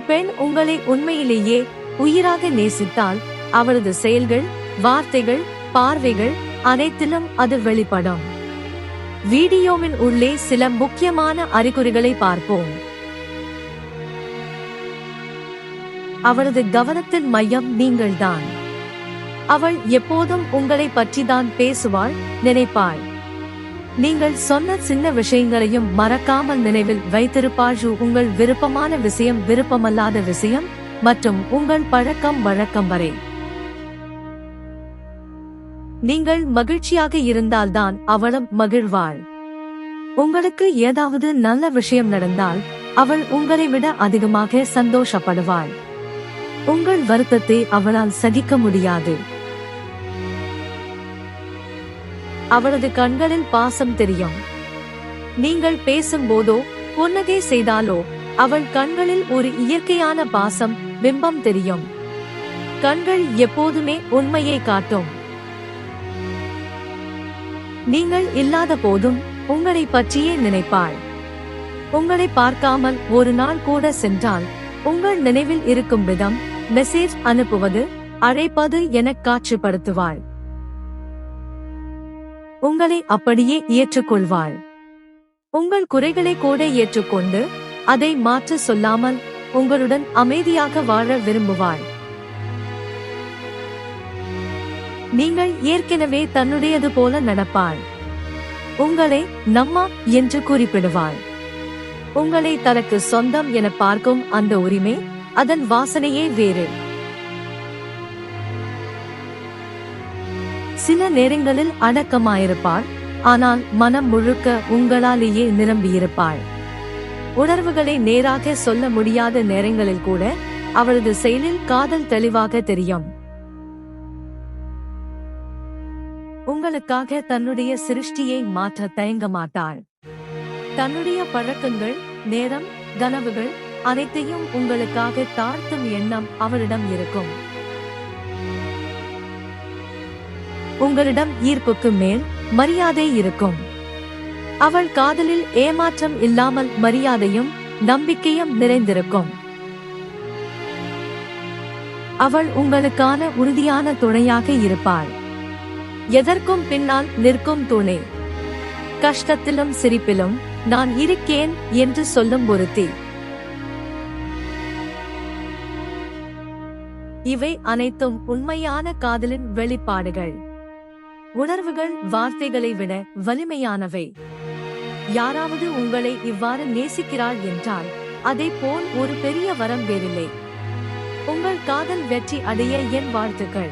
பெண் உங்களை உண்மையிலேயே உயிராக நேசித்தால் அவளது செயல்கள், வார்த்தைகள், பார்வைகள் அனைத்திலும் அது வெளிப்படும். வீடியோவின் உள்ளே சில முக்கியமான அறிகுறிகளை பார்ப்போம். அவளது கவனத்தின் மையம் நீங்கள்தான். அவள் எப்போதும் உங்களை பற்றிதான் பேசுவாள், நினைப்பாள். நீங்கள் சொன்ன சின்ன விஷயங்களையும் மறக்காமல் நினைவில் வைத்திருப்பாள். உங்கள் விருப்பமான விஷயம், விருப்பமல்லாத விஷயம் மற்றும் உங்கள் பழக்கம் வழக்கம் வரை. நீங்கள் மகிழ்ச்சியாக இருந்தால்தான் அவளும் மகிழ்வாள். உங்களுக்கு ஏதாவது நல்ல விஷயம் நடந்தால் அவள் உங்களை விட அதிகமாக சந்தோஷப்படுவாள். உங்கள் வருத்தத்தை அவளால் சகிக்க முடியாது. அவளது கண்களில் பாசம் தெரியும். நீங்கள் பேசும்போதோ புன்னகை செய்தாலோ அவள் கண்களில் ஒரு இயற்கையான பாசம் பிம்பம் தெரியும். கண்கள் எப்போதுமே உண்மையை காட்டும். நீங்கள் இல்லாத போதும் உங்களை பற்றியே நினைப்பாள். உங்களை பார்க்காமல் ஒரு நாள் கூட சென்றால் உங்கள் நினைவில் இருக்கும் விதம், மெசேஜ் அனுப்புவது, அழைப்பது என காட்சிப்படுத்துவாள். உங்களை அப்படியே ஏற்றுக்கொள்வாள். உங்கள் குறைகளை கூட ஏற்றுக்கொண்டு அதை மாற்ற சொல்லாமல் உங்களுடன் அமைதியாக வாழ விரும்புவாள். நீங்கள் ஏற்கனவே தன்னுடையது போல நடப்பாள். உங்களை நம்மா என்று குறிப்பிடுவாள். உங்களை தனக்கு சொந்தம் என பார்க்கும் அந்த உரிமை, அதன் வாசனையே வேறு. சில நேரங்களில் அடக்கமாயிருப்பாள், ஆனால் மனம் முழுக்க உங்களாலேயே நிரம்பியிருப்பாள். உணர்வுகளை நேராக சொல்ல முடியாத நேரங்களில் கூட அவளது செயலில் காதல் தெளிவாக தெரியும். உங்களுக்காக தன்னுடைய சிருஷ்டியை மாற்ற தயங்க மாட்டாள். தன்னுடைய பழக்கங்கள், நேரம், கனவுகள் அனைத்தையும் உங்களுக்காக தாழ்த்தும் எண்ணம் அவளிடம் இருக்கும். உங்களிடம் ஈர்ப்புக்கு மேல் மரியாதை இருக்கும். அவள் காதலில் ஏமாற்றம் இல்லாமல் மரியாதையும் நம்பிக்கையும் நிறைந்திருக்கும். அவள் உங்களுக்கான உறுதியான துணையாக இருப்பாள். எதற்கும் பின்னால் நிற்கும் துணை. கஷ்டத்திலும் சிரிப்பிலும் நான் இருக்கேன் என்று சொல்லும் ஒருத்தி. இவை அனைத்தும் உண்மையான காதலின் வெளிப்பாடுகள். உணர்வுகள் வார்த்தைகளை விட வலிமையானவை. யாராவது உங்களை இவ்வாறு நேசிக்கிறாள் என்றால் அதை போல் ஒரு பெரிய வரம் வேறில்லை. உங்கள் காதல் வெற்றி அடைய என் வாழ்த்துக்கள்.